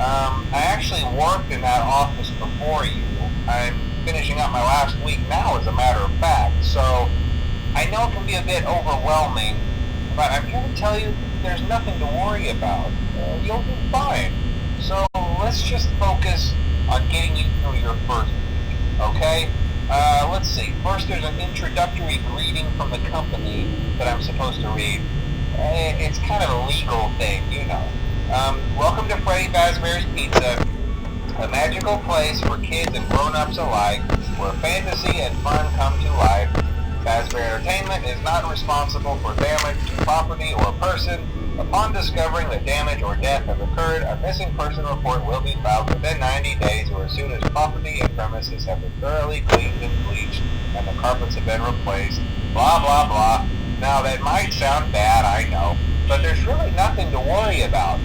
I actually worked in that office before you. I'm finishing up my last week now, as a matter of fact, so I know it can be a bit overwhelming, but I'm here to tell you there's nothing to worry about. You'll be fine. So let's just focus on getting you through your first week, okay? Let's see. First, there's an introductory greeting from the company that I'm supposed to read. It's kind of a legal thing, you know. Welcome to Freddy Fazbear's Pizza, a magical place for kids and grown-ups alike, where fantasy and fun come to life. Fazbear Entertainment is not responsible for damage to property or person. Upon discovering that damage or death has occurred, a missing person report will be filed within 90 days or as soon as property and premises have been thoroughly cleaned and bleached and the carpets have been replaced. Blah, blah, blah. Now, that might sound bad, I know, but there's really nothing to worry about.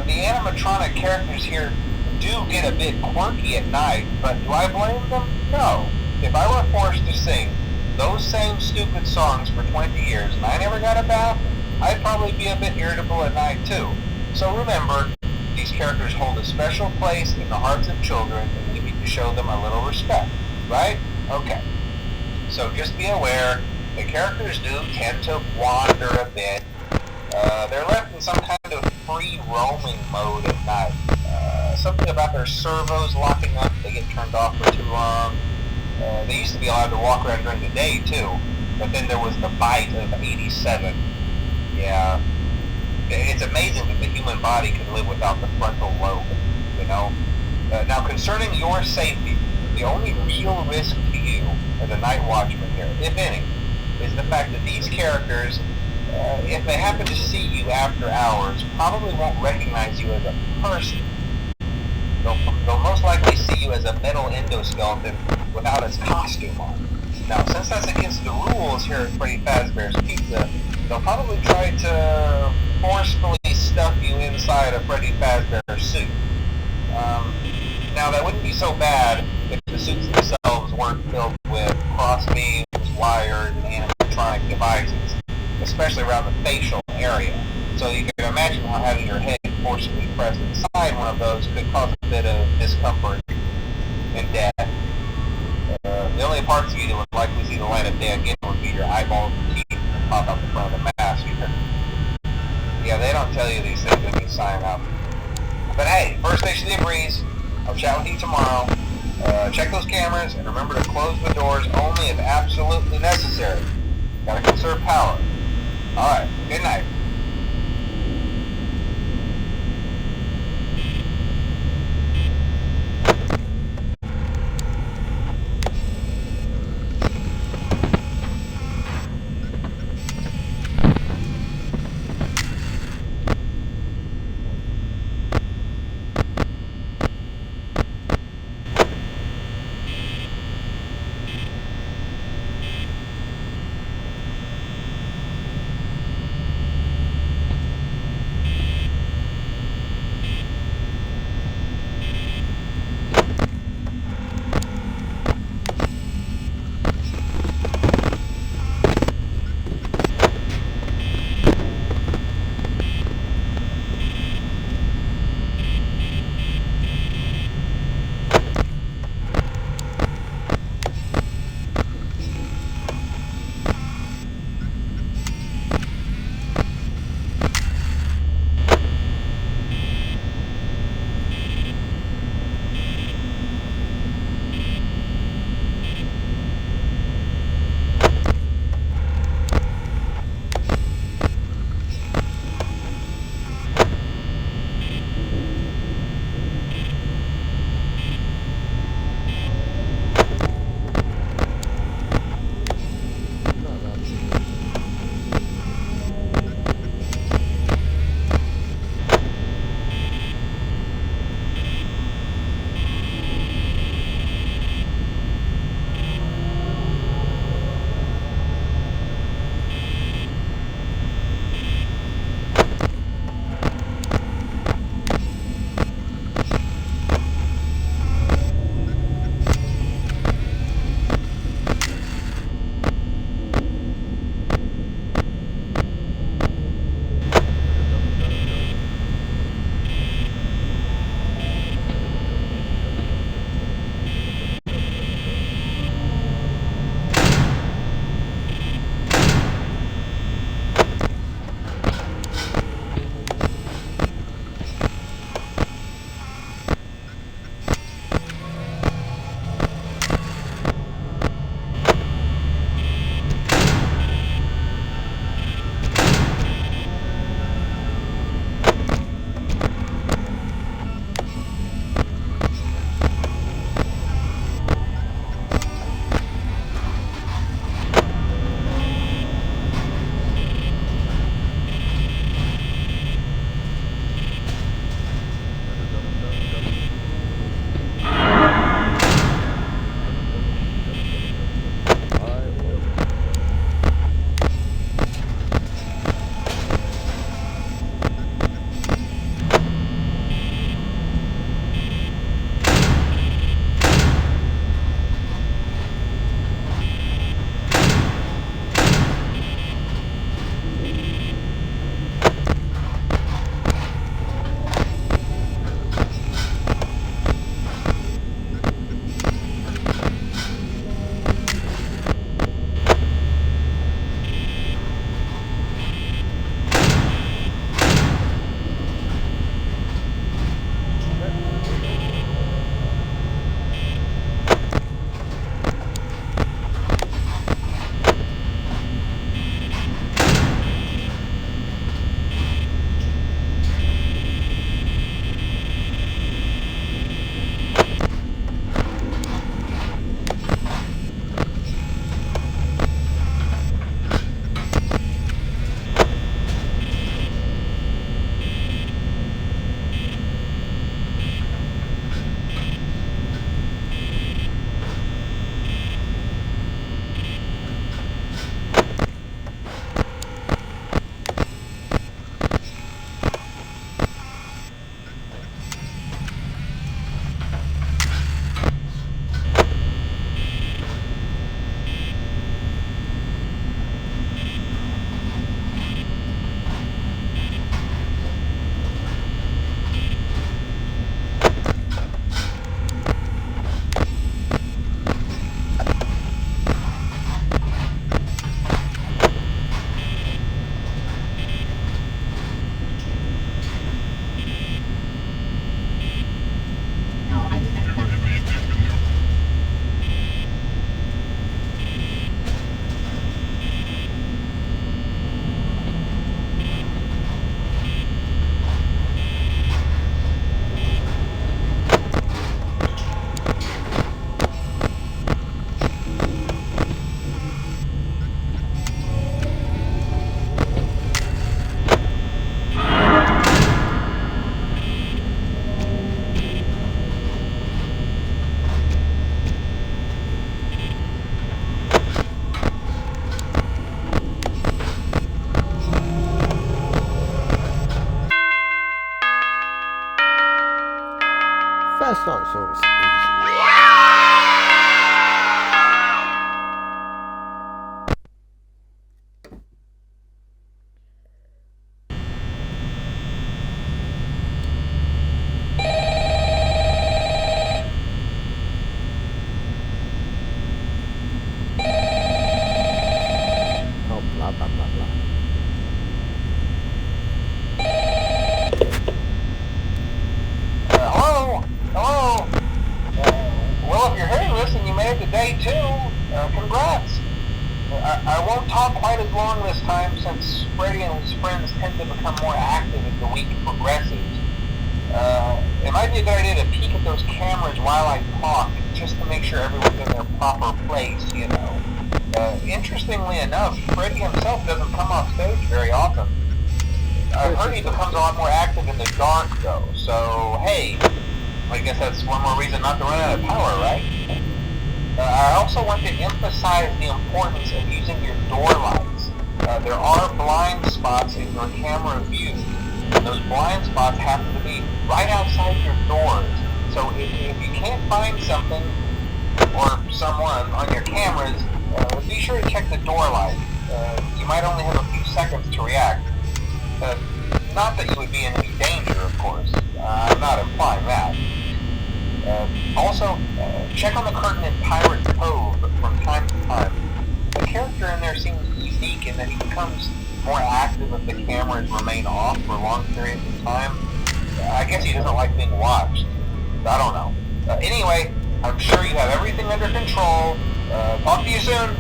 The animatronic characters here do get a bit quirky at night, but do I blame them? No. If I were forced to sing those same stupid songs for 20 years and I never got a bath, I'd probably be a bit irritable at night too. So remember, these characters hold a special place in the hearts of children and we need to show them a little respect, right? Okay. So just be aware, the characters do tend to wander a bit. They're left in some kind of free roaming mode at night. Something about their servos locking up, they get turned off for too long. They used to be allowed to walk around during the day too, but then there was the bite of 87. Yeah, it's amazing that the human body can live without the frontal lobe, you know? Now, concerning your safety, the only real risk to you as a night watchman here, if any, is the fact that these characters, if they happen to see you after hours, probably won't recognize you as a person. They'll most likely see you as a metal endoskeleton without its costume on. Now, since that's against the rules here at Freddy Fazbear's Pizza, they'll probably try to forcefully stuff you inside a Freddy Fazbear suit. Now, that wouldn't be so bad if the suits themselves weren't filled with crossbeams, wires, and animatronic devices, especially around the facial area. So you can imagine how having your head forcibly pressed inside one of those could cause a bit of discomfort and death. The only parts of you that would likely see the light of day again would be your eyeballs and teeth that pop out the front of the mask. Yeah, they don't tell you these things when you sign up. But hey, first station debriefs. I'll chat with you tomorrow. Check those cameras and remember to close the doors only if absolutely necessary. Gotta conserve power. Alright, good night. starts always easy. Oh, blah, blah, blah, blah. Hello? Hello? Well, if you're hearing this and you made it to day 2, congrats. I won't talk quite as long this time since Freddy and his friends tend to become more active as the week progresses. It might be a good idea to peek at those cameras while I talk, just to make sure everyone's in their proper place, you know. Interestingly enough, Freddy himself doesn't come off stage very often. I've heard he becomes a lot more active in the dark, though, so hey, I guess that's one more reason not to run out of power, right? I also want to emphasize the importance of using your door lights. There are blind spots in your camera view, and those blind spots happen to be right outside your doors. So if you can't find something or someone on your cameras, be sure to check the door light. You might only have a few seconds to react. Not that you would be in any danger, of course. I'm not implying that. Also, check on the curtain in Pirate's Cove from time to time. The character in there seems unique in that he becomes more active if the cameras remain off for long periods of time. I guess he doesn't like being watched. I don't know. Anyway, I'm sure you have everything under control. Talk to you soon.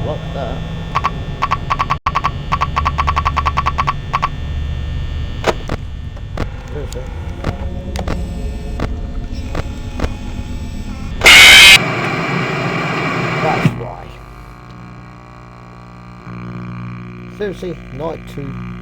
Lock that. Seriously. That's why. Seriously, night 2.